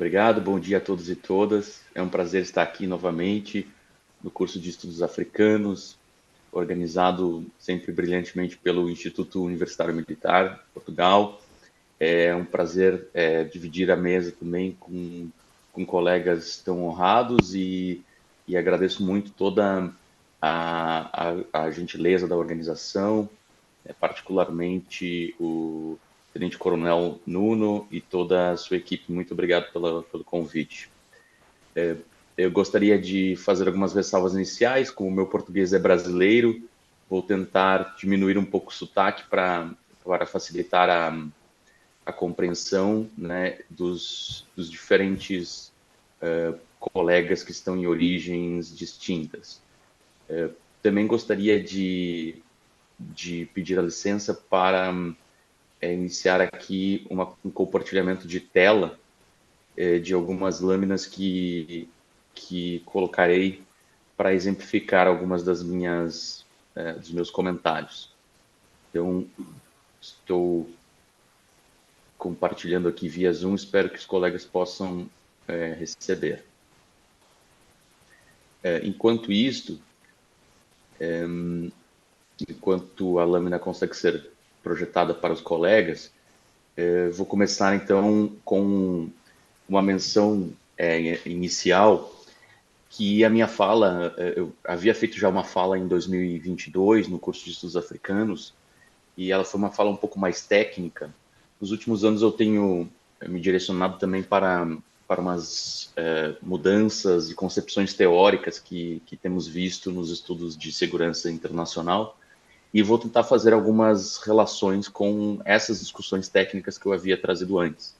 obrigado. Bom dia a todos e todas. É um prazer estar aqui novamente no curso de Estudos Africanos, organizado sempre brilhantemente pelo Instituto Universitário Militar, Portugal. É um prazer dividir a mesa também com colegas tão honrados e agradeço muito toda a gentileza da organização, particularmente o Tenente Coronel Nuno e toda a sua equipe. Muito obrigado pelo convite. Eu gostaria de fazer algumas ressalvas iniciais. Como o meu português é brasileiro, vou tentar diminuir um pouco o sotaque para facilitar a compreensão, né, dos diferentes colegas que estão em origens distintas. Também gostaria de pedir a licença para iniciar aqui um compartilhamento de tela de algumas lâminas que colocarei para exemplificar algumas dos meus comentários. Então, estou compartilhando aqui via Zoom, espero que os colegas possam receber. Enquanto isto, enquanto a lâmina consegue ser projetada para os colegas, vou começar então com uma menção inicial, que a minha fala, eu havia feito já uma fala em 2022 no curso de Estudos Africanos, e ela foi uma fala um pouco mais técnica. Nos últimos anos eu tenho me direcionado também para umas mudanças e concepções teóricas que temos visto nos estudos de segurança internacional, e vou tentar fazer algumas relações com essas discussões técnicas que eu havia trazido antes.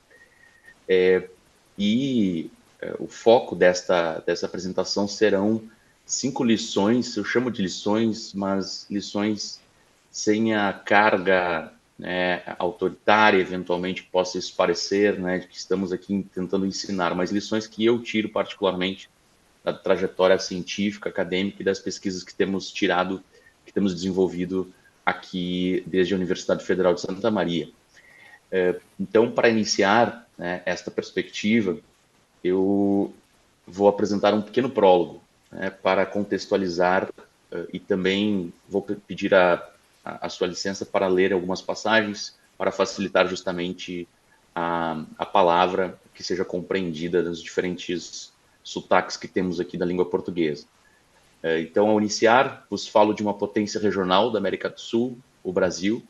O foco dessa apresentação serão 5 lições, eu chamo de lições, mas lições sem a carga autoritária, eventualmente possa isso parecer, né, de que estamos aqui tentando ensinar, mas lições que eu tiro particularmente da trajetória científica, acadêmica e das pesquisas que temos tirado, que temos desenvolvido aqui desde a Universidade Federal de Santa Maria. Então, para iniciar, né, esta perspectiva, eu vou apresentar um pequeno prólogo, né, para contextualizar e também vou pedir a sua licença para ler algumas passagens para facilitar justamente a palavra que seja compreendida nos diferentes sotaques que temos aqui da língua portuguesa. Então, ao iniciar, vos falo de uma potência regional da América do Sul, o Brasil,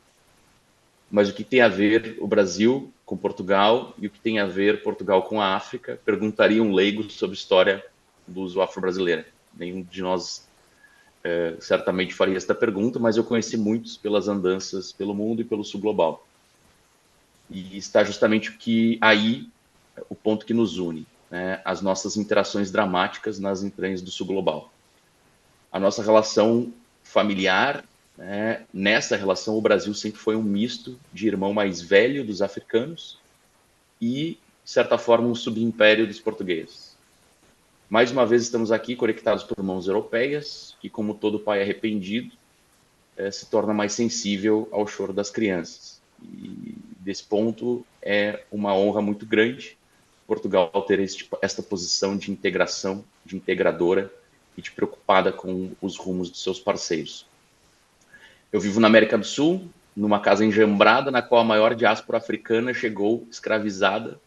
mas o que tem a ver o Brasil com Portugal e o que tem a ver Portugal com a África? Perguntaria um leigo sobre a história do uso afro-brasileiro. Nenhum de nós certamente faria esta pergunta, mas eu conheci muitos pelas andanças pelo mundo e pelo sul global. E está justamente o ponto que nos une, né? As nossas interações dramáticas nas entranhas do sul global. A nossa relação familiar, né? Nessa relação, o Brasil sempre foi um misto de irmão mais velho dos africanos e, de certa forma, um subimpério dos portugueses. Mais uma vez, estamos aqui conectados por mãos europeias, que, como todo pai arrependido, se torna mais sensível ao choro das crianças. E, desse ponto, é uma honra muito grande Portugal ter esta posição de integração, de integradora e de preocupada com os rumos dos seus parceiros. Eu vivo na América do Sul, numa casa enjambrada, na qual a maior diáspora africana chegou escravizada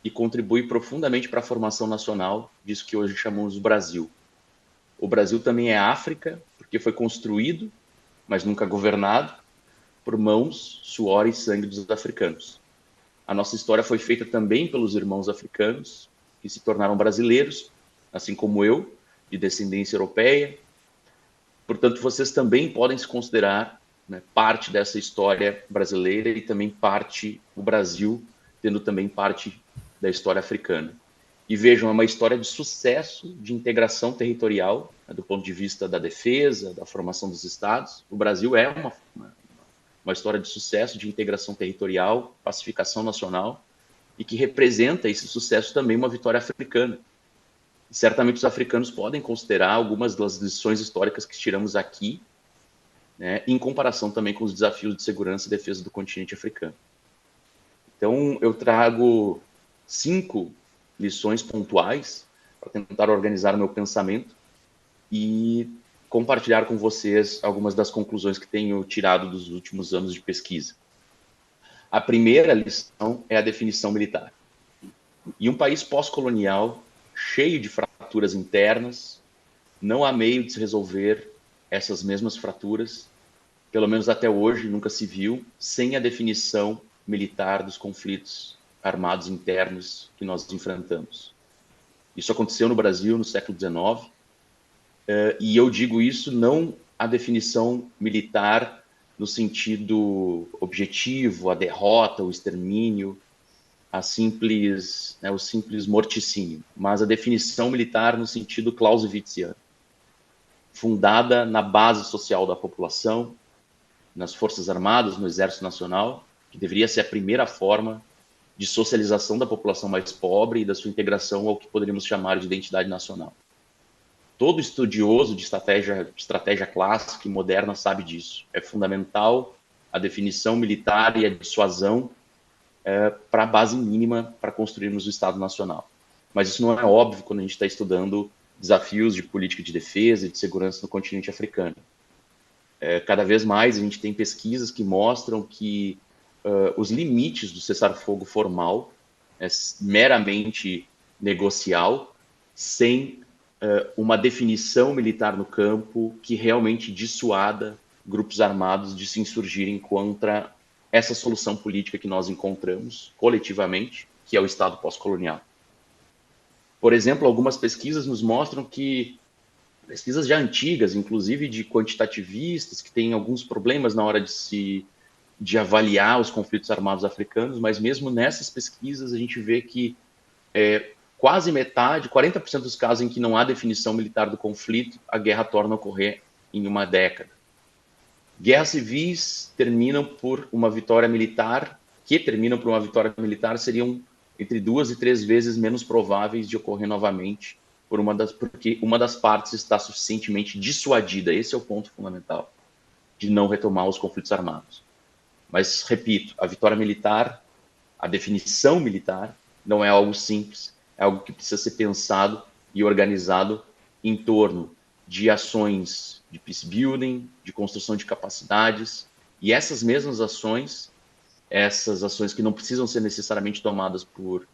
e contribui profundamente para a formação nacional disso que hoje chamamos de Brasil. O Brasil também é África, porque foi construído, mas nunca governado, por mãos, suor e sangue dos africanos. A nossa história foi feita também pelos irmãos africanos, que se tornaram brasileiros, assim como eu, de descendência europeia. Portanto, vocês também podem se considerar, né, parte dessa história brasileira e também parte do Brasil, tendo também parte da história africana. E vejam, é uma história de sucesso, de integração territorial, né, do ponto de vista da defesa, da formação dos estados. O Brasil é uma história de sucesso, de integração territorial, pacificação nacional, e que representa esse sucesso também uma vitória africana. E certamente os africanos podem considerar algumas das lições históricas que tiramos aqui, né, em comparação também com os desafios de segurança e defesa do continente africano. Então, eu trago 5 lições pontuais para tentar organizar o meu pensamento e compartilhar com vocês algumas das conclusões que tenho tirado dos últimos anos de pesquisa. A primeira lição é a definição militar. Em um país pós-colonial, cheio de fraturas internas, não há meio de se resolver essas mesmas fraturas, pelo menos até hoje nunca se viu, sem a definição militar dos conflitos armados internos que nós enfrentamos. Isso aconteceu no Brasil no século XIX, e eu digo isso não a definição militar no sentido objetivo, a derrota, o extermínio, o simples morticínio, mas a definição militar no sentido clausewitziano, fundada na base social da população, nas Forças Armadas, no Exército Nacional, que deveria ser a primeira forma de socialização da população mais pobre e da sua integração ao que poderíamos chamar de identidade nacional. Todo estudioso de estratégia clássica e moderna sabe disso. É fundamental a definição militar e a dissuasão para a base mínima para construirmos o Estado Nacional. Mas isso não é óbvio quando a gente está estudando desafios de política de defesa e de segurança no continente africano. Cada vez mais a gente tem pesquisas que mostram que os limites do cessar-fogo formal é meramente negocial, sem uma definição militar no campo que realmente dissuada grupos armados de se insurgirem contra essa solução política que nós encontramos coletivamente, que é o Estado pós-colonial. Por exemplo, algumas pesquisas nos mostram que, pesquisas já antigas, inclusive de quantitativistas, que têm alguns problemas na hora de avaliar os conflitos armados africanos, mas mesmo nessas pesquisas a gente vê que quase metade, 40% dos casos em que não há definição militar do conflito, a guerra torna a ocorrer em uma década. Guerras civis terminam por uma vitória militar, seriam entre 2 e 3 vezes menos prováveis de ocorrer novamente, porque uma das partes está suficientemente dissuadida. Esse é o ponto fundamental, de não retomar os conflitos armados. Mas, repito, a vitória militar, a definição militar, não é algo simples, é algo que precisa ser pensado e organizado em torno de ações de peace building, de construção de capacidades, e essas mesmas ações, essas ações que não precisam ser necessariamente tomadas por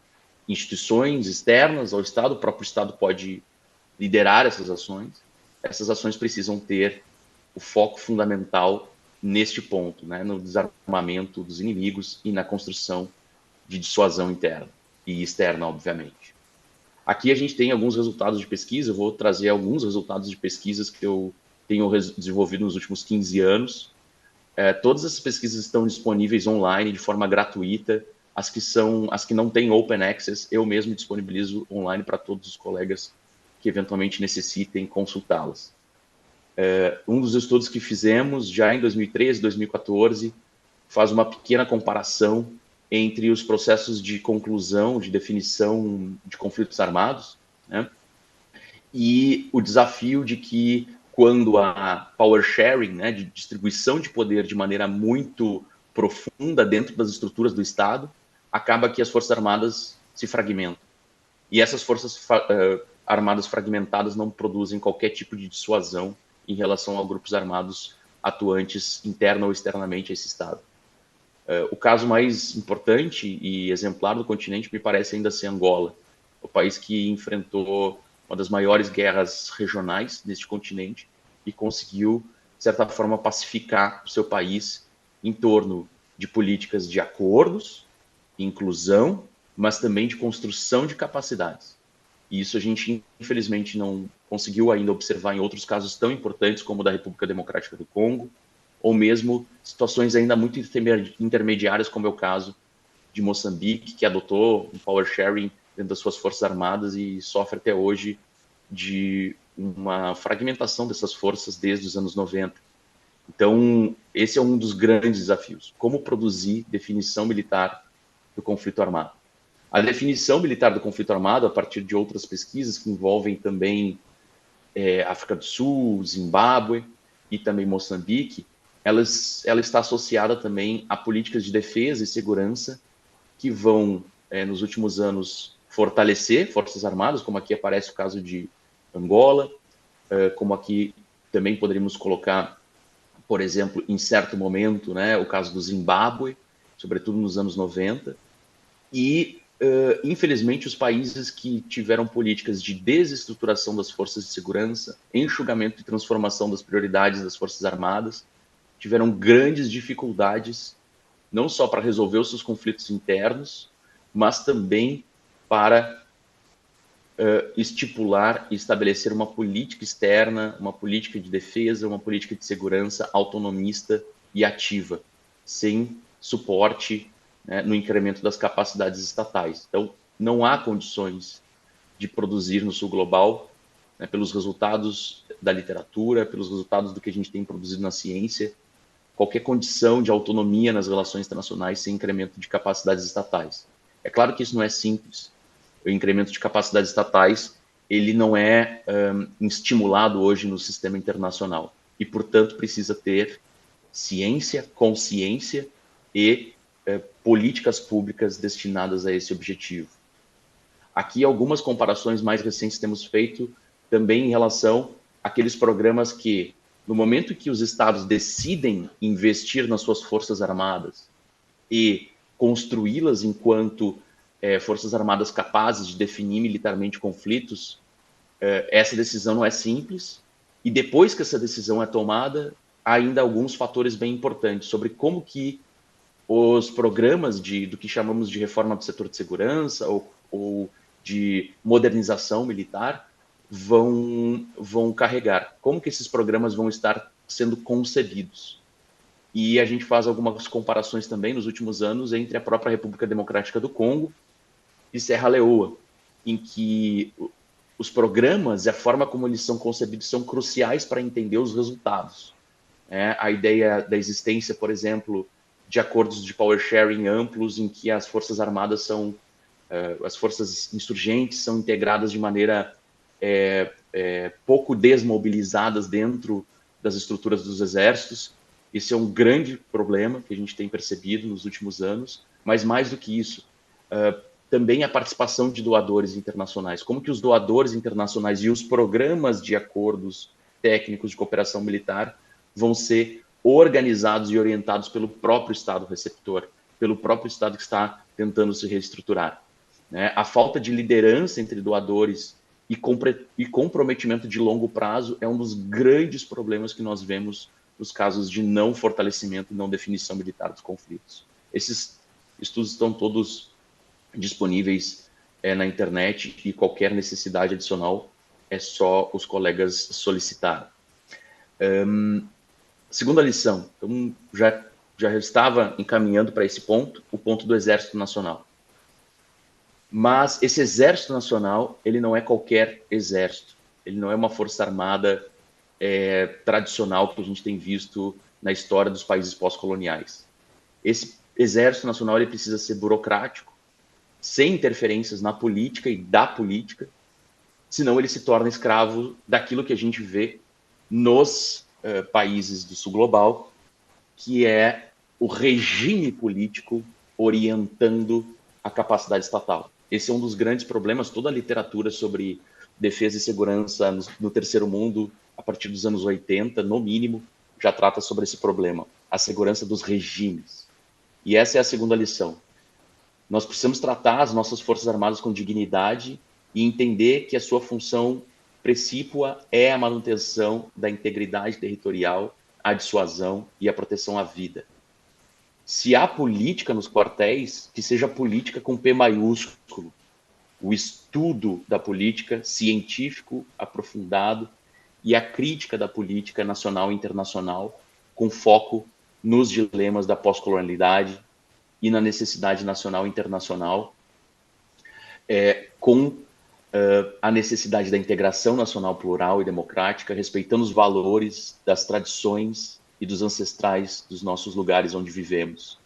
instituições externas ao Estado, o próprio Estado pode liderar essas ações precisam ter o foco fundamental neste ponto, né, no desarmamento dos inimigos e na construção de dissuasão interna e externa, obviamente. Aqui a gente tem alguns resultados de pesquisa, eu vou trazer alguns resultados de pesquisas que eu tenho desenvolvido nos últimos 15 anos. Todas essas pesquisas estão disponíveis online de forma gratuita. As que não têm open access, eu mesmo disponibilizo online para todos os colegas que eventualmente necessitem consultá-las. Um dos estudos que fizemos já em 2013, 2014, faz uma pequena comparação entre os processos de conclusão, de definição de conflitos armados, né, e o desafio de que quando há power sharing, né, de distribuição de poder de maneira muito profunda dentro das estruturas do Estado, acaba que as Forças Armadas se fragmentam. E essas Forças Armadas fragmentadas não produzem qualquer tipo de dissuasão em relação a grupos armados atuantes interna ou externamente a esse Estado. O caso mais importante e exemplar do continente me parece ainda ser Angola, o país que enfrentou uma das maiores guerras regionais neste continente e conseguiu, de certa forma, pacificar o seu país em torno de políticas de acordos, inclusão, mas também de construção de capacidades. E isso a gente, infelizmente, não conseguiu ainda observar em outros casos tão importantes como o da República Democrática do Congo, ou mesmo situações ainda muito intermediárias, como é o caso de Moçambique, que adotou um power sharing dentro das suas forças armadas e sofre até hoje de uma fragmentação dessas forças desde os anos 90. Então, esse é um dos grandes desafios. Como produzir definição militar do conflito armado? A definição militar do conflito armado, a partir de outras pesquisas que envolvem também África do Sul, Zimbábue e também Moçambique, ela está associada também a políticas de defesa e segurança que vão, nos últimos anos, fortalecer forças armadas, como aqui aparece o caso de Angola, como aqui também poderíamos colocar, por exemplo, em certo momento, né, o caso do Zimbábue, sobretudo nos anos 90, e, infelizmente, os países que tiveram políticas de desestruturação das forças de segurança, enxugamento e transformação das prioridades das forças armadas, tiveram grandes dificuldades, não só para resolver os seus conflitos internos, mas também para estipular e estabelecer uma política externa, uma política de defesa, uma política de segurança autonomista e ativa, sem suporte, né, no incremento das capacidades estatais. Então, não há condições de produzir no Sul Global, né, pelos resultados da literatura, pelos resultados do que a gente tem produzido na ciência, qualquer condição de autonomia nas relações internacionais sem incremento de capacidades estatais. É claro que isso não é simples. O incremento de capacidades estatais, ele não é estimulado hoje no sistema internacional e, portanto, precisa ter ciência, consciência e políticas públicas destinadas a esse objetivo. Aqui, algumas comparações mais recentes temos feito também em relação àqueles programas que, no momento em que os estados decidem investir nas suas forças armadas e construí-las enquanto forças armadas capazes de definir militarmente conflitos, essa decisão não é simples. E depois que essa decisão é tomada, há ainda alguns fatores bem importantes sobre como que os programas do que chamamos de reforma do setor de segurança ou de modernização militar vão carregar. Como que esses programas vão estar sendo concebidos? E a gente faz algumas comparações também nos últimos anos entre a própria República Democrática do Congo e Serra Leoa, em que os programas e a forma como eles são concebidos são cruciais para entender os resultados. A ideia da existência, por exemplo, de acordos de power sharing amplos em que as forças armadas as forças insurgentes são integradas de maneira pouco desmobilizadas dentro das estruturas dos exércitos. Esse é um grande problema que a gente tem percebido nos últimos anos, mas mais do que isso, também a participação de doadores internacionais. Como que os doadores internacionais e os programas de acordos técnicos de cooperação militar vão ser organizados e orientados pelo próprio Estado receptor, pelo próprio Estado que está tentando se reestruturar. Né? A falta de liderança entre doadores e comprometimento de longo prazo é um dos grandes problemas que nós vemos nos casos de não fortalecimento e não definição militar dos conflitos. Esses estudos estão todos disponíveis na internet e qualquer necessidade adicional é só os colegas solicitar. Segunda lição, então já estava encaminhando para esse ponto, o ponto do Exército Nacional. Mas esse Exército Nacional, ele não é qualquer exército, ele não é uma força armada tradicional que a gente tem visto na história dos países pós-coloniais. Esse Exército Nacional ele precisa ser burocrático, sem interferências na política e da política, senão ele se torna escravo daquilo que a gente vê nos países do sul global, que é o regime político orientando a capacidade estatal. Esse é um dos grandes problemas. Toda a literatura sobre defesa e segurança no terceiro mundo, a partir dos anos 80, no mínimo, já trata sobre esse problema, a segurança dos regimes. E essa é a segunda lição. Nós precisamos tratar as nossas forças armadas com dignidade e entender que a sua função precípua é a manutenção da integridade territorial, a dissuasão e a proteção à vida. Se há política nos quartéis, que seja política com P maiúsculo, o estudo da política científico aprofundado e a crítica da política nacional e internacional com foco nos dilemas da pós-colonialidade e na necessidade nacional e internacional, com a necessidade da integração nacional plural e democrática, respeitando os valores das tradições e dos ancestrais dos nossos lugares onde vivemos.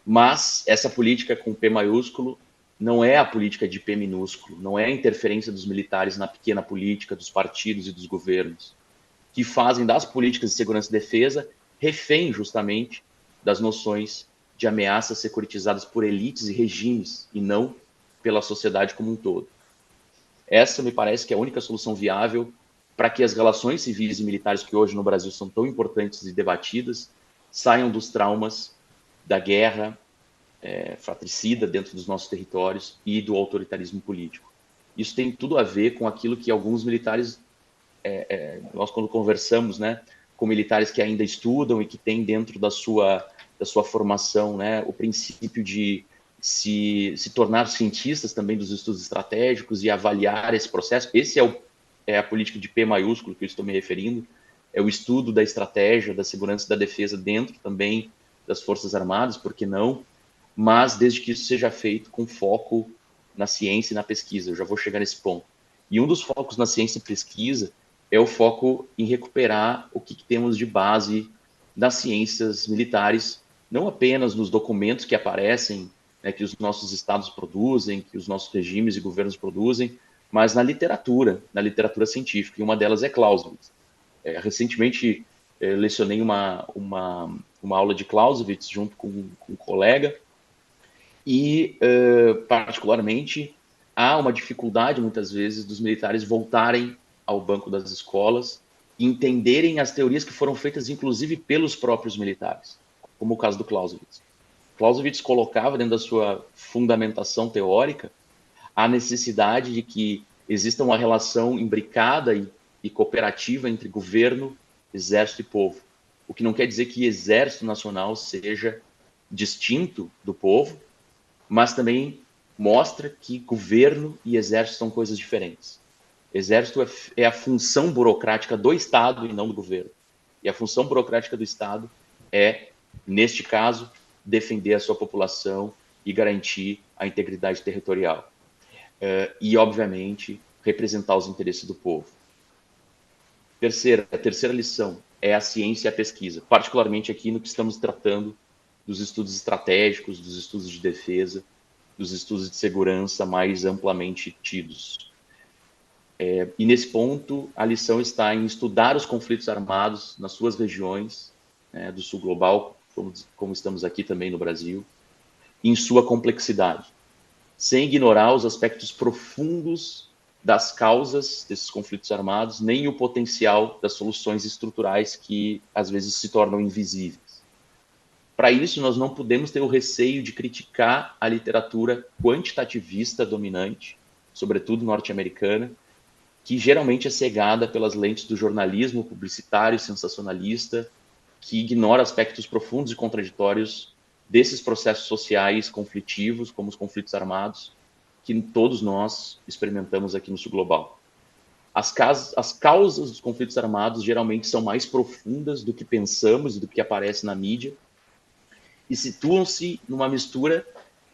Mas essa política com P maiúsculo não é a política de P minúsculo, não é a interferência dos militares na pequena política, dos partidos e dos governos, que fazem das políticas de segurança e defesa refém justamente das noções de ameaças securitizadas por elites e regimes, e não pela sociedade como um todo. Essa me parece que é a única solução viável para que as relações civis e militares que hoje no Brasil são tão importantes e debatidas saiam dos traumas da guerra fratricida dentro dos nossos territórios e do autoritarismo político. Isso tem tudo a ver com aquilo que alguns militares, nós quando conversamos, né, com militares que ainda estudam e que têm dentro da sua formação, né, o princípio de se tornar cientistas também dos estudos estratégicos e avaliar esse processo. Esse é a política de P maiúsculo que eu estou me referindo, é o estudo da estratégia, da segurança e da defesa dentro também das Forças Armadas, por que não? Mas desde que isso seja feito com foco na ciência e na pesquisa. Eu já vou chegar nesse ponto. E um dos focos na ciência e pesquisa é o foco em recuperar o que temos de base nas ciências militares, não apenas nos documentos que aparecem, né, que os nossos estados produzem, que os nossos regimes e governos produzem, mas na literatura científica, e uma delas é Clausewitz. Recentemente, lecionei uma aula de Clausewitz junto com um colega, e, particularmente, há uma dificuldade, muitas vezes, dos militares voltarem ao banco das escolas e entenderem as teorias que foram feitas, inclusive, pelos próprios militares, como o caso do Clausewitz. Clausewitz colocava dentro da sua fundamentação teórica a necessidade de que exista uma relação imbricada e cooperativa entre governo, exército e povo. O que não quer dizer que exército nacional seja distinto do povo, mas também mostra que governo e exército são coisas diferentes. Exército é a função burocrática do Estado e não do governo. E a função burocrática do Estado é, neste caso, defender a sua população e garantir a integridade territorial. E, obviamente, representar os interesses do povo. A terceira lição é a ciência e a pesquisa, particularmente aqui no que estamos tratando dos estudos estratégicos, dos estudos de defesa, dos estudos de segurança mais amplamente tidos. E nesse ponto, a lição está em estudar os conflitos armados nas suas regiões, né, do sul global, como estamos aqui também no Brasil, em sua complexidade, sem ignorar os aspectos profundos das causas desses conflitos armados, nem o potencial das soluções estruturais que, às vezes, se tornam invisíveis. Para isso, nós não podemos ter o receio de criticar a literatura quantitativista dominante, sobretudo norte-americana, que geralmente é cegada pelas lentes do jornalismo publicitário e sensacionalista, que ignora aspectos profundos e contraditórios desses processos sociais conflitivos, como os conflitos armados, que todos nós experimentamos aqui no sul global. As causas dos conflitos armados geralmente são mais profundas do que pensamos e do que aparece na mídia, e situam-se numa mistura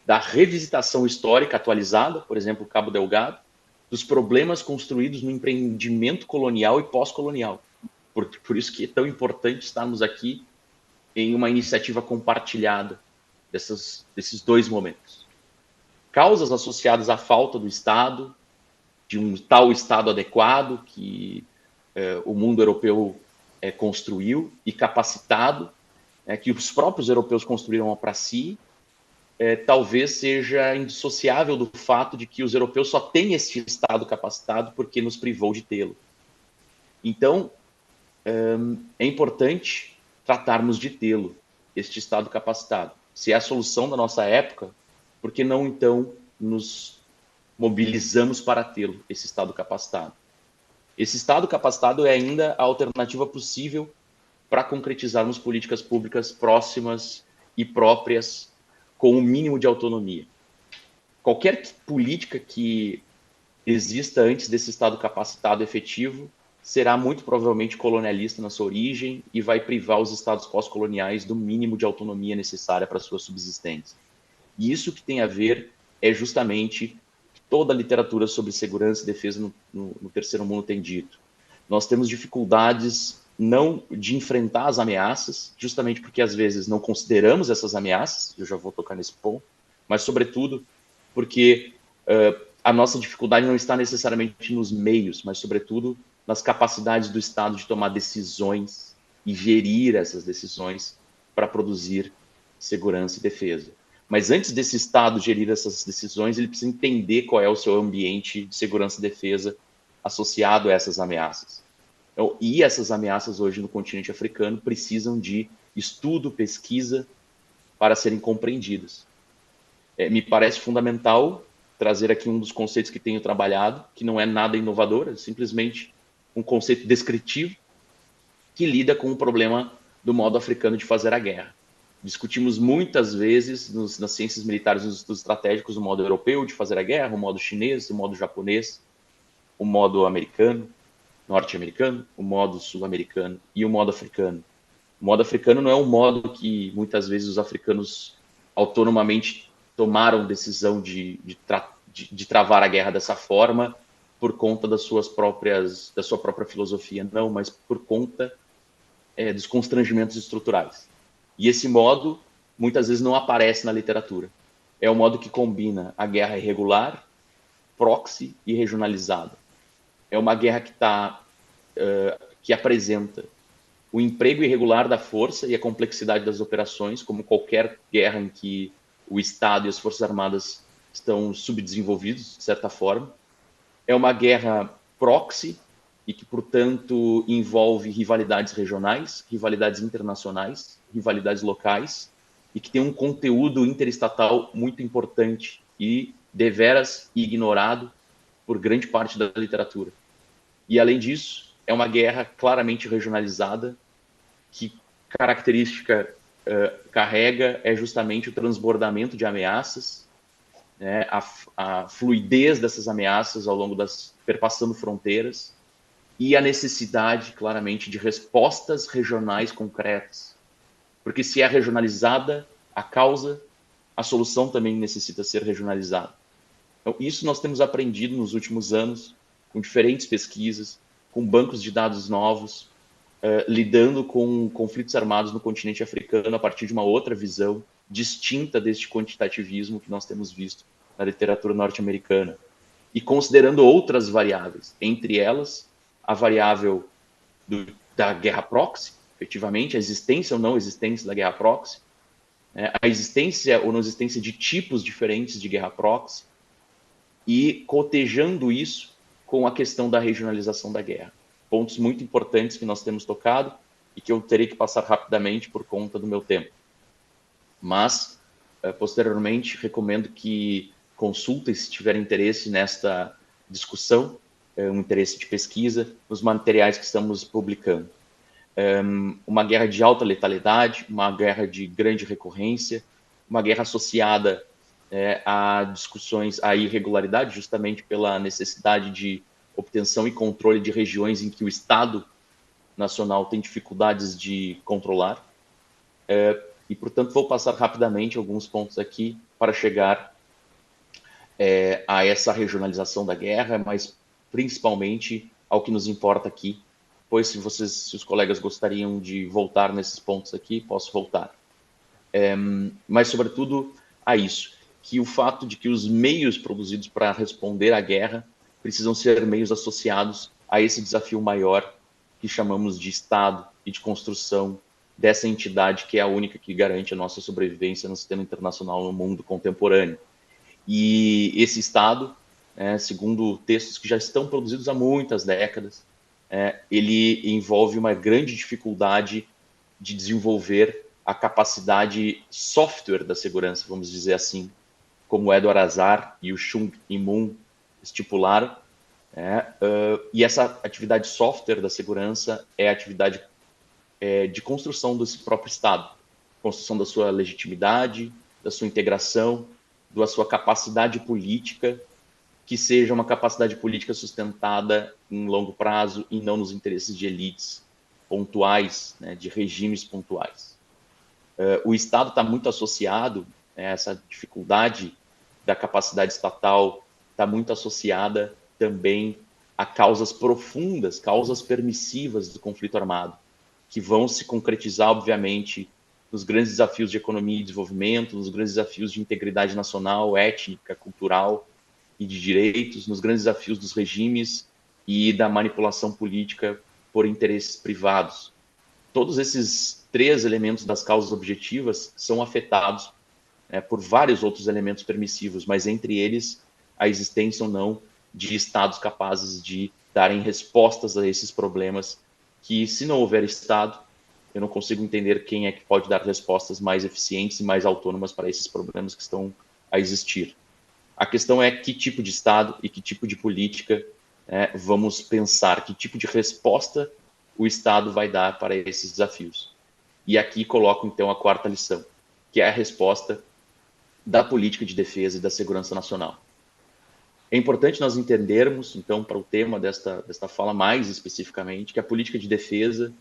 da revisitação histórica atualizada, por exemplo, Cabo Delgado, dos problemas construídos no empreendimento colonial e pós-colonial. Por isso que é tão importante estarmos aqui em uma iniciativa compartilhada desses dois momentos. Causas associadas à falta do Estado, de um tal Estado adequado que o mundo europeu construiu e capacitado, que os próprios europeus construíram para si, talvez seja indissociável do fato de que os europeus só têm esse Estado capacitado porque nos privou de tê-lo. Então, é importante tratarmos de tê-lo, este Estado capacitado. Se é a solução da nossa época, por que não, então, nos mobilizamos para tê-lo, esse Estado capacitado? Esse Estado capacitado é ainda a alternativa possível para concretizarmos políticas públicas próximas e próprias com o mínimo de autonomia. Qualquer política que exista antes desse Estado capacitado efetivo será muito provavelmente colonialista na sua origem e vai privar os Estados pós-coloniais do mínimo de autonomia necessária para a sua subsistência. E isso que tem a ver é justamente toda a literatura sobre segurança e defesa no terceiro mundo tem dito. Nós temos dificuldades não de enfrentar as ameaças, justamente porque às vezes não consideramos essas ameaças, eu já vou tocar nesse ponto, mas sobretudo porque a nossa dificuldade não está necessariamente nos meios, mas sobretudo nas capacidades do Estado de tomar decisões e gerir essas decisões para produzir segurança e defesa. Mas antes desse Estado gerir essas decisões, ele precisa entender qual é o seu ambiente de segurança e defesa associado a essas ameaças. Então, e essas ameaças hoje no continente africano precisam de estudo, pesquisa para serem compreendidas. Me parece fundamental trazer aqui um dos conceitos que tenho trabalhado, que não é nada inovador, é simplesmente um conceito descritivo que lida com o problema do modo africano de fazer a guerra. Discutimos muitas vezes nas ciências militares, nos estudos estratégicos, o modo europeu de fazer a guerra, o modo chinês, o modo japonês, o modo americano, norte-americano, o modo sul-americano e o modo africano. O modo africano não é um modo que muitas vezes os africanos autonomamente tomaram decisão de travar a guerra dessa forma por conta da sua própria filosofia, não, mas por conta dos constrangimentos estruturais. E esse modo muitas vezes não aparece na literatura. É o modo que combina a guerra irregular, proxy e regionalizada. É uma guerra que apresenta o emprego irregular da força e a complexidade das operações, como qualquer guerra em que o Estado e as Forças Armadas estão subdesenvolvidos, de certa forma. É uma guerra proxy e que, portanto, envolve rivalidades regionais, rivalidades internacionais, rivalidades locais, e que tem um conteúdo interestatal muito importante e deveras ignorado por grande parte da literatura. E, além disso, é uma guerra claramente regionalizada, que característica carrega é justamente o transbordamento de ameaças, né, a fluidez dessas ameaças ao longo perpassando fronteiras, e a necessidade, claramente, de respostas regionais concretas. Porque se é regionalizada a causa, a solução também necessita ser regionalizada. Então, isso nós temos aprendido nos últimos anos, com diferentes pesquisas, com bancos de dados novos, lidando com conflitos armados no continente africano a partir de uma outra visão distinta deste quantitativismo que nós temos visto na literatura norte-americana, e considerando outras variáveis, entre elas a variável da guerra proxy, efetivamente, a existência ou não existência da guerra proxy, a existência ou não existência de tipos diferentes de guerra proxy, e cotejando isso com a questão da regionalização da guerra. Pontos muito importantes que nós temos tocado e que eu terei que passar rapidamente por conta do meu tempo. Mas, posteriormente, recomendo que consultem, se tiverem interesse nesta discussão, um interesse de pesquisa, nos materiais que estamos publicando. Uma guerra de alta letalidade, uma guerra de grande recorrência, uma guerra associada a discussões, a irregularidade, justamente pela necessidade de obtenção e controle de regiões em que o Estado nacional tem dificuldades de controlar. E, portanto, vou passar rapidamente alguns pontos aqui para chegar a essa regionalização da guerra, mas principalmente ao que nos importa aqui, pois se os colegas gostariam de voltar nesses pontos aqui, posso voltar. Mas, sobretudo, a isso, que o fato de que os meios produzidos para responder à guerra precisam ser meios associados a esse desafio maior que chamamos de Estado e de construção dessa entidade que é a única que garante a nossa sobrevivência no sistema internacional no mundo contemporâneo. E esse Estado, segundo textos que já estão produzidos há muitas décadas, ele envolve uma grande dificuldade de desenvolver a capacidade software da segurança, vamos dizer assim, como o Edward Azar e o Chung In-moon estipularam. E essa atividade software da segurança é a atividade de construção desse próprio Estado, construção da sua legitimidade, da sua integração, da sua capacidade política, que seja uma capacidade política sustentada em longo prazo e não nos interesses de elites pontuais, de regimes pontuais. O Estado está muito associado, essa dificuldade da capacidade estatal está muito associada também a causas profundas, causas permissivas do conflito armado, que vão se concretizar, obviamente, nos grandes desafios de economia e desenvolvimento, nos grandes desafios de integridade nacional, étnica, cultural e de direitos, nos grandes desafios dos regimes e da manipulação política por interesses privados. Todos esses três elementos das causas objetivas são afetados por vários outros elementos permissivos, mas entre eles a existência ou não de estados capazes de darem respostas a esses problemas que, se não houver Estado, eu não consigo entender quem é que pode dar respostas mais eficientes e mais autônomas para esses problemas que estão a existir. A questão é que tipo de Estado e que tipo de política vamos pensar, que tipo de resposta o Estado vai dar para esses desafios. E aqui coloco, então, a quarta lição, que é a resposta da política de defesa e da segurança nacional. É importante nós entendermos, então, para o tema desta fala mais especificamente, que a política de defesa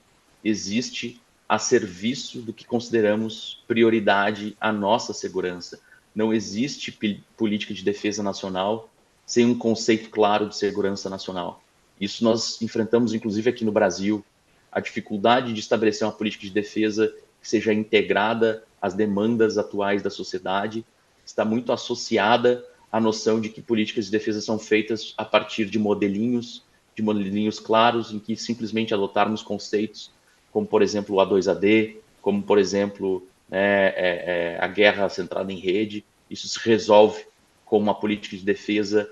existe a serviço do que consideramos prioridade à nossa segurança. Não existe política de defesa nacional sem um conceito claro de segurança nacional. Isso nós enfrentamos, inclusive, aqui no Brasil, a dificuldade de estabelecer uma política de defesa que seja integrada às demandas atuais da sociedade, está muito associada à noção de que políticas de defesa são feitas a partir de modelinhos claros, em que simplesmente adotarmos conceitos como, por exemplo, o A2AD, como, por exemplo, a guerra centrada em rede. Isso se resolve com uma política de defesa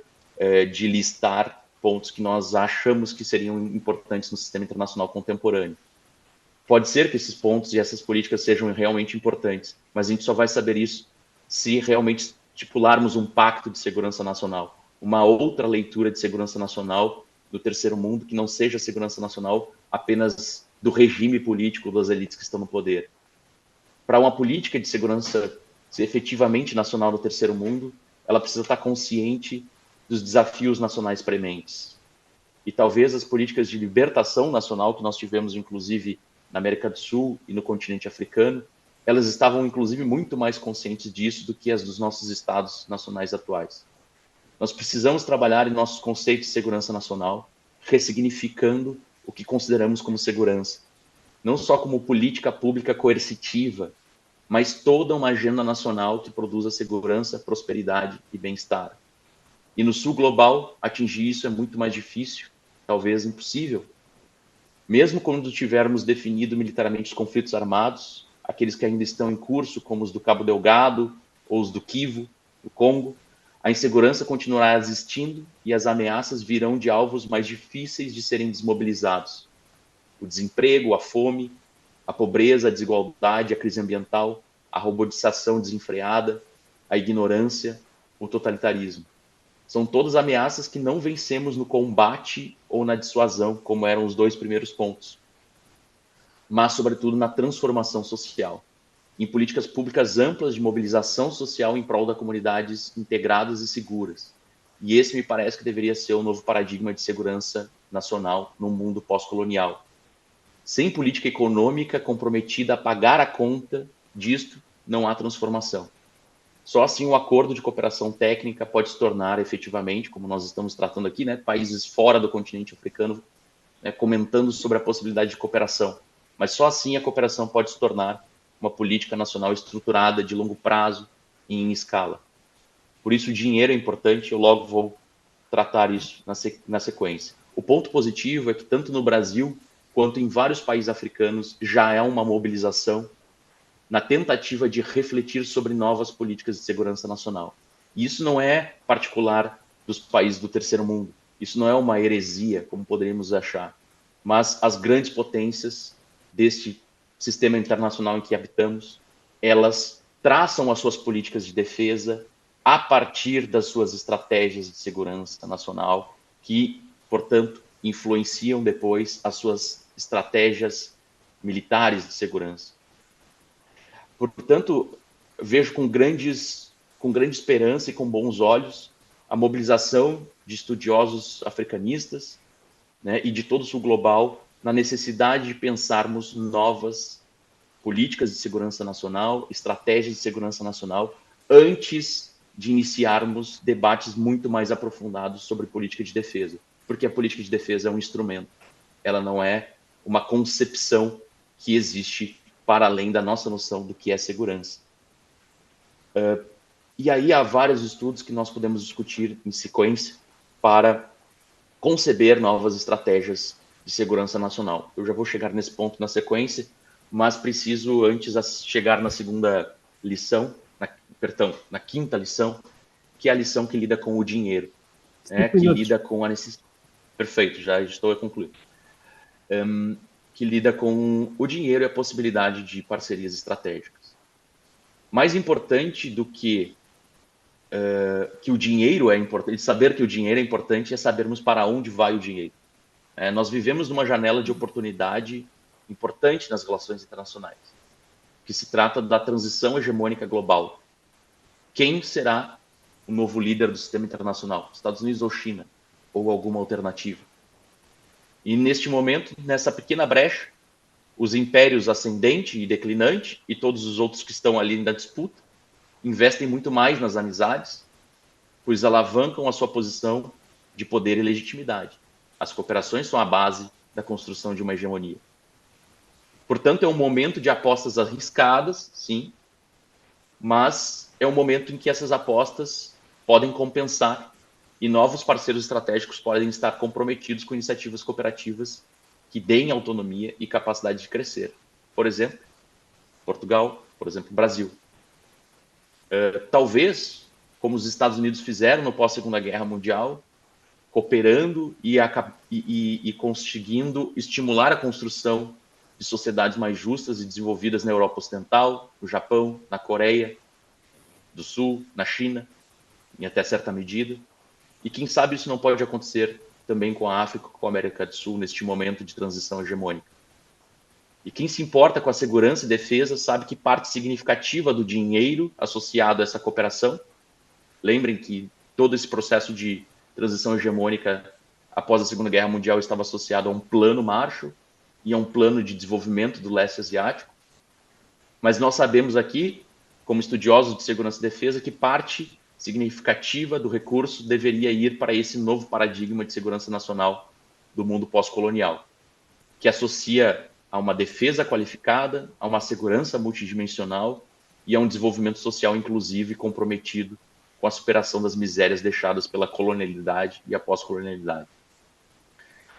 de listar pontos que nós achamos que seriam importantes no sistema internacional contemporâneo. Pode ser que esses pontos e essas políticas sejam realmente importantes, mas a gente só vai saber isso se realmente estipularmos um pacto de segurança nacional, uma outra leitura de segurança nacional do terceiro mundo, que não seja segurança nacional apenas do regime político das elites que estão no poder. Para uma política de segurança ser efetivamente nacional no terceiro mundo, ela precisa estar consciente dos desafios nacionais prementes. E talvez as políticas de libertação nacional que nós tivemos, inclusive, na América do Sul e no continente africano, elas estavam, inclusive, muito mais conscientes disso do que as dos nossos estados nacionais atuais. Nós precisamos trabalhar em nossos conceitos de segurança nacional, ressignificando o que consideramos como segurança, não só como política pública coercitiva, mas toda uma agenda nacional que produza segurança, prosperidade e bem-estar. E no sul global, atingir isso é muito mais difícil, talvez impossível. Mesmo quando tivermos definido militarmente os conflitos armados, aqueles que ainda estão em curso, como os do Cabo Delgado ou os do Kivu, do Congo, a insegurança continuará existindo e as ameaças virão de alvos mais difíceis de serem desmobilizados. O desemprego, a fome, a pobreza, a desigualdade, a crise ambiental, a robotização desenfreada, a ignorância, o totalitarismo. São todas ameaças que não vencemos no combate ou na dissuasão, como eram os dois primeiros pontos, mas, sobretudo, na transformação social, em políticas públicas amplas de mobilização social em prol das comunidades integradas e seguras. E esse me parece que deveria ser o novo paradigma de segurança nacional no mundo pós-colonial. Sem política econômica comprometida a pagar a conta disto, não há transformação. Só assim o acordo de cooperação técnica pode se tornar efetivamente, como nós estamos tratando aqui, países fora do continente africano comentando sobre a possibilidade de cooperação. Mas só assim a cooperação pode se tornar uma política nacional estruturada de longo prazo e em escala. Por isso o dinheiro é importante, eu logo vou tratar isso na sequência. O ponto positivo é que tanto no Brasil quanto em vários países africanos já há uma mobilização na tentativa de refletir sobre novas políticas de segurança nacional. E isso não é particular dos países do terceiro mundo, isso não é uma heresia, como poderíamos achar, mas as grandes potências deste sistema internacional em que habitamos, elas traçam as suas políticas de defesa a partir das suas estratégias de segurança nacional, que, portanto, influenciam depois as suas estratégias militares de segurança. Portanto, vejo com grande esperança e com bons olhos a mobilização de estudiosos africanistas e de todo o sul global na necessidade de pensarmos novas políticas de segurança nacional, estratégias de segurança nacional, antes de iniciarmos debates muito mais aprofundados sobre política de defesa. Porque a política de defesa é um instrumento, ela não é uma concepção que existe para além da nossa noção do que é segurança. E aí há vários estudos que nós podemos discutir em sequência para conceber novas estratégias de segurança nacional. Eu já vou chegar nesse ponto na sequência, mas preciso, antes de chegar na segunda lição, na quinta lição, que é a lição que lida com o dinheiro, né, que minutos. lida com a necessidade. Perfeito, já estou a concluir. Que lida com o dinheiro e a possibilidade de parcerias estratégicas. Mais importante do que o dinheiro é importante, saber que o dinheiro é importante, é sabermos para onde vai o dinheiro. Nós vivemos numa janela de oportunidade importante nas relações internacionais, que se trata da transição hegemônica global. Quem será o novo líder do sistema internacional? Estados Unidos ou China? Ou alguma alternativa? E neste momento, nessa pequena brecha, os impérios ascendente e declinante e todos os outros que estão ali na disputa investem muito mais nas amizades, pois alavancam a sua posição de poder e legitimidade. As cooperações são a base da construção de uma hegemonia. Portanto, é um momento de apostas arriscadas, sim, mas é um momento em que essas apostas podem compensar e novos parceiros estratégicos podem estar comprometidos com iniciativas cooperativas que deem autonomia e capacidade de crescer. Por exemplo, Portugal, por exemplo, Brasil. Talvez, como os Estados Unidos fizeram no pós-Segunda Guerra Mundial, cooperando e conseguindo estimular a construção de sociedades mais justas e desenvolvidas na Europa Ocidental, no Japão, na Coreia do Sul, na China, em até certa medida. E quem sabe isso não pode acontecer também com a África, com a América do Sul, neste momento de transição hegemônica. E quem se importa com a segurança e defesa sabe que parte significativa do dinheiro associado a essa cooperação, lembrem que todo esse processo de transição hegemônica após a Segunda Guerra Mundial estava associado a um plano Marshall e a um plano de desenvolvimento do leste asiático. Mas nós sabemos aqui, como estudiosos de segurança e defesa, que parte significativa do recurso deveria ir para esse novo paradigma de segurança nacional do mundo pós-colonial, que associa a uma defesa qualificada, a uma segurança multidimensional e a um desenvolvimento social inclusivo e comprometido com a superação das misérias deixadas pela colonialidade e a pós-colonialidade.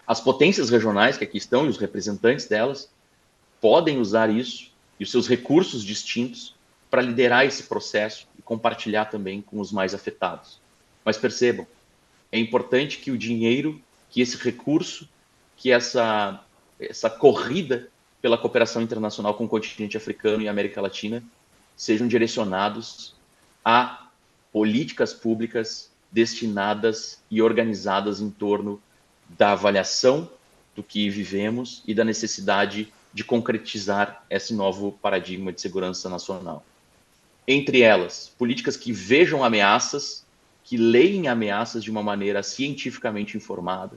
As potências regionais que aqui estão e os representantes delas podem usar isso e os seus recursos distintos para liderar esse processo e compartilhar também com os mais afetados. Mas percebam, é importante que o dinheiro, que esse recurso, que essa corrida pela cooperação internacional com o continente africano e América Latina sejam direcionados a políticas públicas destinadas e organizadas em torno da avaliação do que vivemos e da necessidade de concretizar esse novo paradigma de segurança nacional. Entre elas, políticas que vejam ameaças, que leem ameaças de uma maneira cientificamente informada,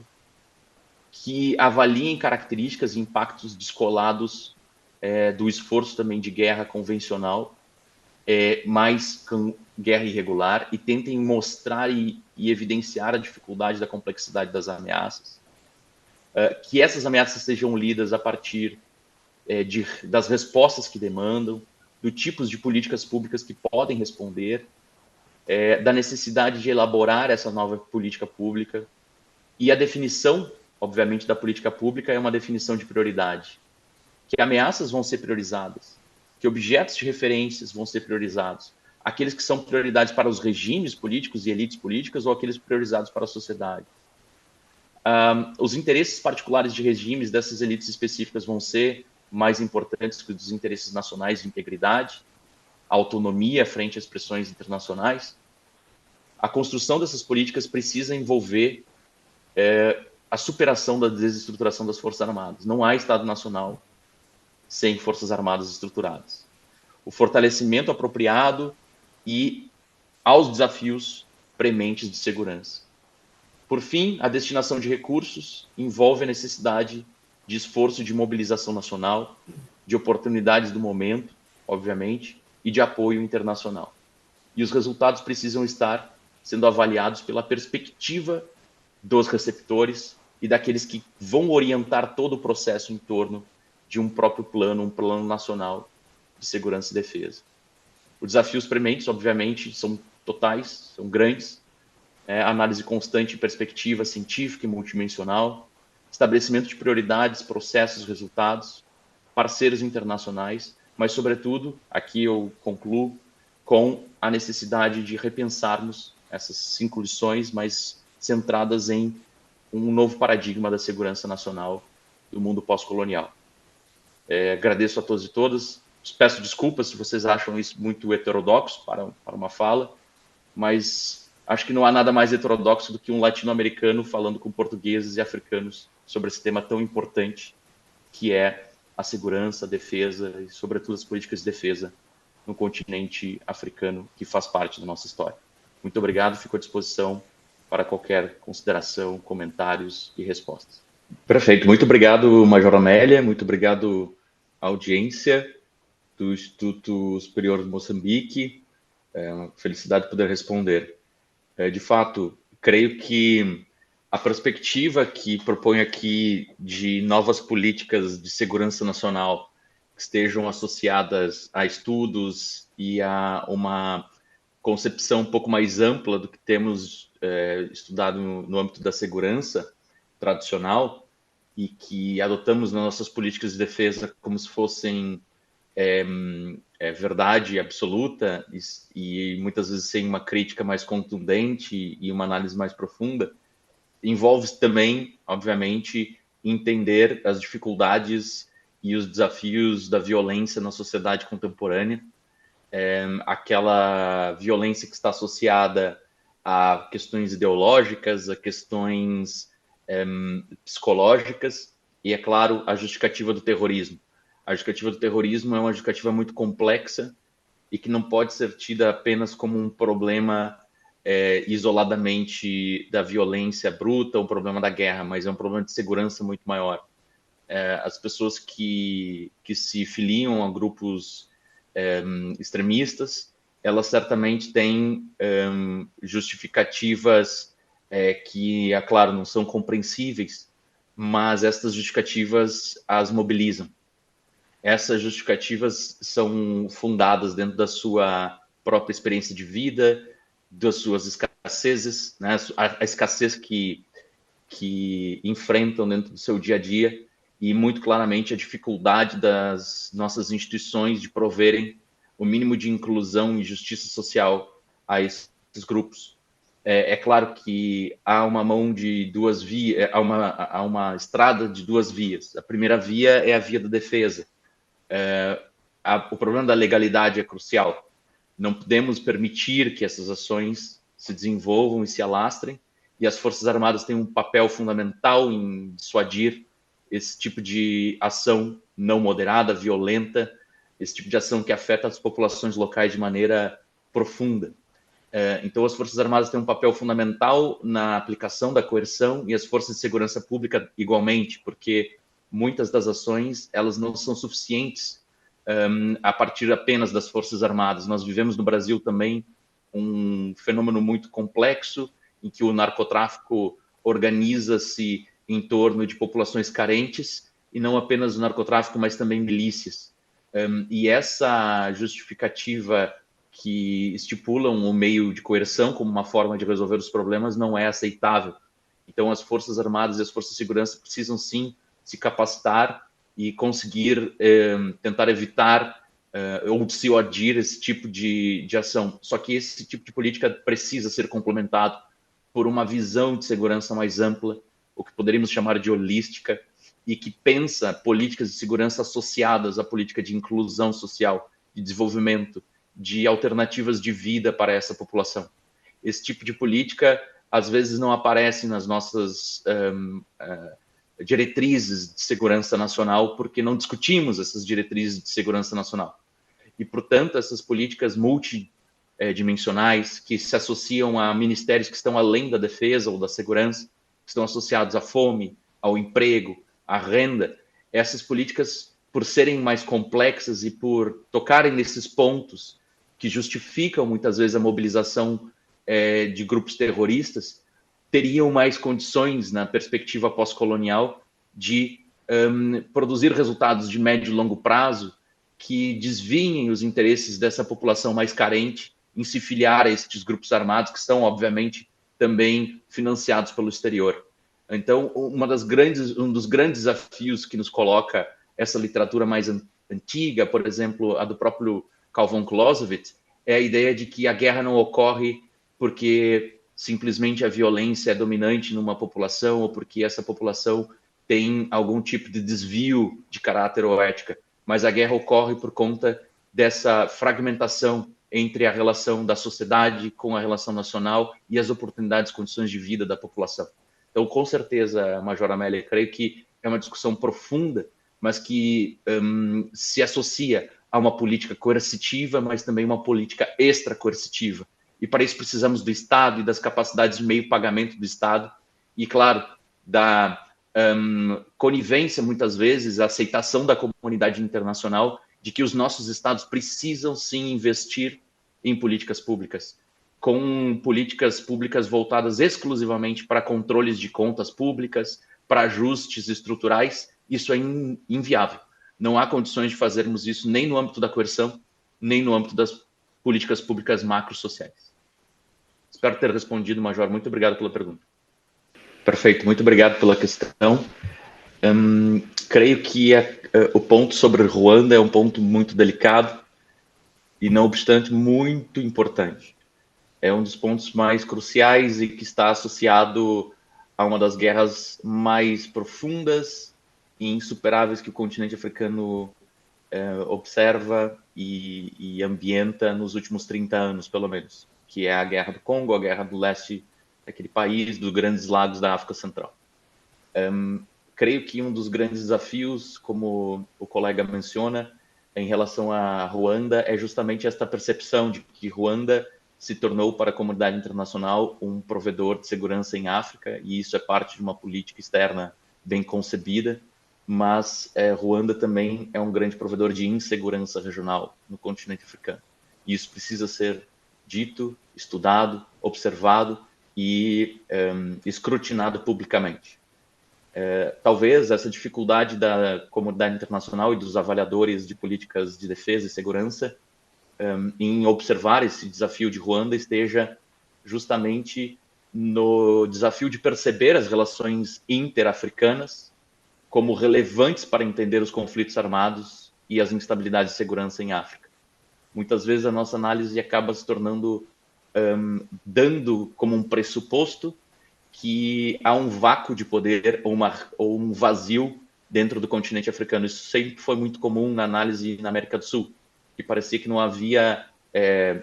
que avaliem características e impactos descolados do esforço também de guerra convencional, mais com guerra irregular, e tentem mostrar e evidenciar a dificuldade da complexidade das ameaças, que essas ameaças sejam lidas a partir das respostas que demandam, do tipos de políticas públicas que podem responder, da necessidade de elaborar essa nova política pública, e a definição, obviamente, da política pública é uma definição de prioridade, que ameaças vão ser priorizadas, que objetos de referências vão ser priorizados, aqueles que são prioridades para os regimes políticos e elites políticas ou aqueles priorizados para a sociedade. Os interesses particulares de regimes dessas elites específicas vão ser mais importantes que os interesses nacionais de integridade, a autonomia frente às pressões internacionais. A construção dessas políticas precisa envolver a superação da desestruturação das Forças Armadas. Não há Estado Nacional sem Forças Armadas estruturadas. O fortalecimento apropriado e aos desafios prementes de segurança. Por fim, a destinação de recursos envolve a necessidade de esforço de mobilização nacional, de oportunidades do momento, obviamente, e de apoio internacional. E os resultados precisam estar sendo avaliados pela perspectiva dos receptores e daqueles que vão orientar todo o processo em torno de um próprio plano, um plano nacional de segurança e defesa. Os desafios prementes, obviamente, são totais, são grandes, análise constante e perspectiva científica e multidimensional, estabelecimento de prioridades, processos, resultados, parceiros internacionais, mas, sobretudo, aqui eu concluo, com a necessidade de repensarmos essas 5 lições, mas centradas em um novo paradigma da segurança nacional do mundo pós-colonial. Agradeço a todos e todas. Peço desculpas se vocês acham isso muito heterodoxo para uma fala, mas acho que não há nada mais heterodoxo do que um latino-americano falando com portugueses e africanos sobre esse tema tão importante, que é a segurança, a defesa e, sobretudo, as políticas de defesa no continente africano, que faz parte da nossa história. Muito obrigado, fico à disposição para qualquer consideração, comentários e respostas. Perfeito, muito obrigado, Major Amélia, muito obrigado à audiência do Instituto Superior de Moçambique. É uma felicidade poder responder. De fato, creio que a perspectiva que propõe aqui de novas políticas de segurança nacional que estejam associadas a estudos e a uma concepção um pouco mais ampla do que temos estudado no âmbito da segurança tradicional e que adotamos nas nossas políticas de defesa como se fossem verdade absoluta e muitas vezes sem uma crítica mais contundente e uma análise mais profunda, envolve também, obviamente, entender as dificuldades e os desafios da violência na sociedade contemporânea, aquela violência que está associada a questões ideológicas, a questões psicológicas e, é claro, a justificativa do terrorismo. A justificativa do terrorismo é uma justificativa muito complexa e que não pode ser tida apenas como um problema isoladamente da violência bruta, um problema da guerra, mas é um problema de segurança muito maior. As pessoas que se filiam a grupos extremistas, elas certamente têm justificativas que, é claro, não são compreensíveis, mas estas justificativas as mobilizam. Essas justificativas são fundadas dentro da sua própria experiência de vida, das suas escassezes, né? A escassez que enfrentam dentro do seu dia a dia e, muito claramente, a dificuldade das nossas instituições de proverem o mínimo de inclusão e justiça social a esses grupos. É claro que há uma mão de duas vias, há uma estrada de duas vias. A primeira via é a via da defesa. O problema da legalidade é crucial. Não podemos permitir que essas ações se desenvolvam e se alastrem, e as Forças Armadas têm um papel fundamental em dissuadir esse tipo de ação não moderada, violenta, esse tipo de ação que afeta as populações locais de maneira profunda. Então, as Forças Armadas têm um papel fundamental na aplicação da coerção e as Forças de Segurança Pública igualmente, porque muitas das ações elas não são suficientes a partir apenas das Forças Armadas. Nós vivemos no Brasil também um fenômeno muito complexo em que o narcotráfico organiza-se em torno de populações carentes e não apenas o narcotráfico, mas também milícias. E essa justificativa que estipulam o meio de coerção como uma forma de resolver os problemas não é aceitável. Então, as Forças Armadas e as Forças de Segurança precisam, sim, se capacitar e conseguir tentar evitar ou dissuadir esse tipo de ação. Só que esse tipo de política precisa ser complementado por uma visão de segurança mais ampla, o que poderíamos chamar de holística, e que pensa políticas de segurança associadas à política de inclusão social, de desenvolvimento, de alternativas de vida para essa população. Esse tipo de política, às vezes, não aparece nas nossas diretrizes de segurança nacional, porque não discutimos essas diretrizes de segurança nacional. E, portanto, essas políticas multidimensionais que se associam a ministérios que estão além da defesa ou da segurança, que estão associados à fome, ao emprego, à renda, essas políticas, por serem mais complexas e por tocarem nesses pontos que justificam, muitas vezes, a mobilização de grupos terroristas, teriam mais condições, na perspectiva pós-colonial, de produzir resultados de médio e longo prazo que desviem os interesses dessa população mais carente em se filiar a estes grupos armados, que são, obviamente, também financiados pelo exterior. Então, um dos grandes desafios que nos coloca essa literatura mais antiga, por exemplo, a do próprio Carl von Clausewitz, é a ideia de que a guerra não ocorre porque simplesmente a violência é dominante numa população ou porque essa população tem algum tipo de desvio de caráter ou ética, mas a guerra ocorre por conta dessa fragmentação entre a relação da sociedade com a relação nacional e as oportunidades, condições de vida da população. Então, com certeza, Major Amélia, creio que é uma discussão profunda, mas que se associa a uma política coercitiva, mas também uma política extra-coercitiva. E para isso precisamos do Estado e das capacidades de meio pagamento do Estado e, claro, da conivência, muitas vezes, a aceitação da comunidade internacional de que os nossos Estados precisam, sim, investir em políticas públicas, com políticas públicas voltadas exclusivamente para controles de contas públicas, para ajustes estruturais. Isso é inviável. Não há condições de fazermos isso nem no âmbito da coerção, nem no âmbito das políticas públicas macro-sociais. Espero ter respondido, Major. Muito obrigado pela pergunta. Perfeito, muito obrigado pela questão. Creio que o ponto sobre Ruanda é um ponto muito delicado e, não obstante, muito importante. É um dos pontos mais cruciais e que está associado a uma das guerras mais profundas e insuperáveis que o continente africano observa e ambienta nos últimos 30 anos, pelo menos, que é a Guerra do Congo, a Guerra do Leste, daquele país dos Grandes Lagos da África Central. Creio que um dos grandes desafios, como o colega menciona, em relação a Ruanda, é justamente esta percepção de que Ruanda se tornou para a comunidade internacional um provedor de segurança em África, e isso é parte de uma política externa bem concebida, mas Ruanda também é um grande provedor de insegurança regional no continente africano. E isso precisa ser dito, estudado, observado e escrutinado publicamente. Talvez essa dificuldade da comunidade internacional e dos avaliadores de políticas de defesa e segurança em observar esse desafio de Ruanda esteja justamente no desafio de perceber as relações interafricanas como relevantes para entender os conflitos armados e as instabilidades de segurança em África. Muitas vezes a nossa análise acaba se tornando, dando como um pressuposto que há um vácuo de poder ou um vazio dentro do continente africano. Isso sempre foi muito comum na análise na América do Sul, que parecia que não havia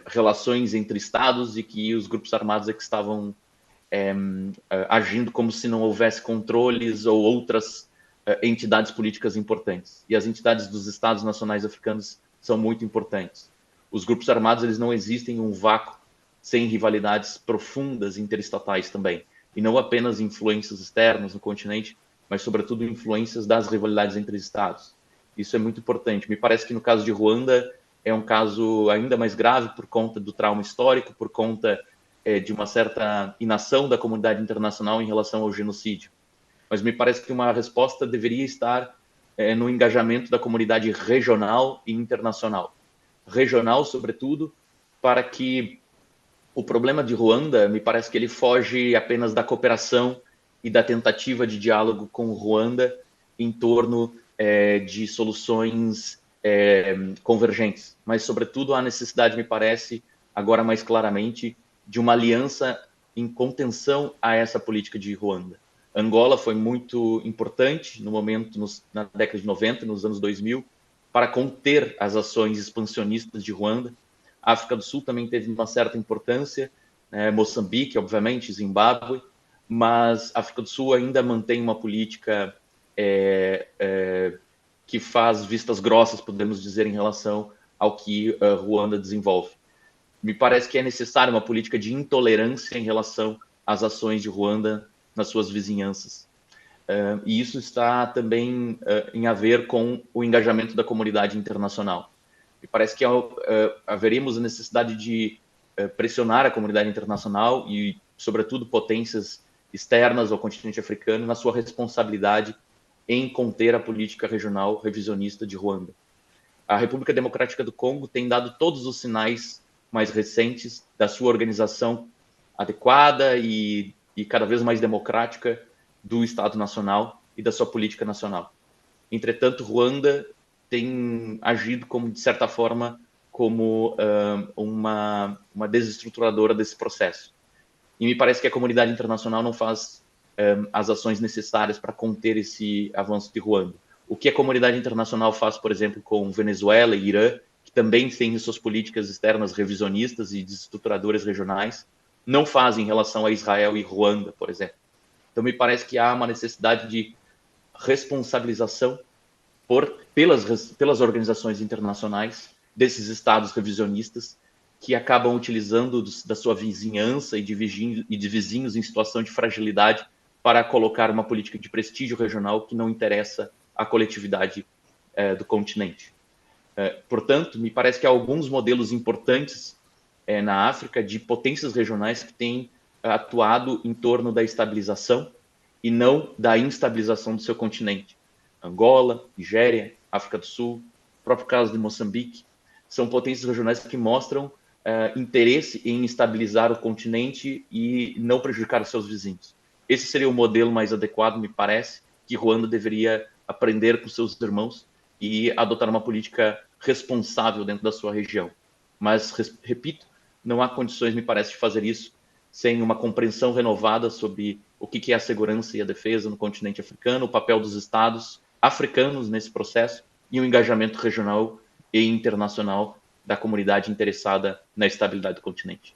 relações entre estados e que os grupos armados é que estavam agindo como se não houvesse controles ou outras entidades políticas importantes. E as entidades dos estados nacionais africanos são muito importantes. Os grupos armados eles não existem em um vácuo sem rivalidades profundas interestatais também. E não apenas influências externas no continente, mas sobretudo influências das rivalidades entre estados. Isso é muito importante. Me parece que no caso de Ruanda é um caso ainda mais grave por conta do trauma histórico, por conta de uma certa inação da comunidade internacional em relação ao genocídio. Mas me parece que uma resposta deveria estar no engajamento da comunidade regional e internacional. Regional, sobretudo, para que o problema de Ruanda, me parece que ele foge apenas da cooperação e da tentativa de diálogo com Ruanda em torno de soluções convergentes, mas, sobretudo, a necessidade, me parece, agora mais claramente, de uma aliança em contenção a essa política de Ruanda. Angola foi muito importante no momento, na década de 90, nos anos 2000, para conter as ações expansionistas de Ruanda. A África do Sul também teve uma certa importância, Moçambique, obviamente, Zimbábue, mas a África do Sul ainda mantém uma política que faz vistas grossas, podemos dizer, em relação ao que Ruanda desenvolve. Me parece que é necessária uma política de intolerância em relação às ações de Ruanda nas suas vizinhanças. E isso está também em a ver com o engajamento da comunidade internacional. Me parece que haveríamos a necessidade de pressionar a comunidade internacional e, sobretudo, potências externas ao continente africano na sua responsabilidade em conter a política regional revisionista de Ruanda. A República Democrática do Congo tem dado todos os sinais mais recentes da sua organização adequada e cada vez mais democrática do Estado Nacional e da sua política nacional. Entretanto, Ruanda tem agido como, de certa forma, como uma desestruturadora desse processo. E me parece que a comunidade internacional não faz as ações necessárias para conter esse avanço de Ruanda. O que a comunidade internacional faz, por exemplo, com Venezuela e Irã, que também têm suas políticas externas revisionistas e desestruturadoras regionais, não faz em relação a Israel e Ruanda, por exemplo. Então, me parece que há uma necessidade de responsabilização pelas organizações internacionais desses estados revisionistas que acabam utilizando da sua vizinhança e de vizinhos em situação de fragilidade para colocar uma política de prestígio regional que não interessa à coletividade do continente. Portanto, me parece que há alguns modelos importantes na África de potências regionais que têm atuado em torno da estabilização e não da instabilização do seu continente. Angola, Nigéria, África do Sul, o próprio caso de Moçambique, são potências regionais que mostram interesse em estabilizar o continente e não prejudicar os seus vizinhos. Esse seria o modelo mais adequado, me parece, que Ruanda deveria aprender com seus irmãos e adotar uma política responsável dentro da sua região. Mas, repito, não há condições, me parece, de fazer isso sem uma compreensão renovada sobre o que é a segurança e a defesa no continente africano, o papel dos estados africanos nesse processo e um engajamento regional e internacional da comunidade interessada na estabilidade do continente.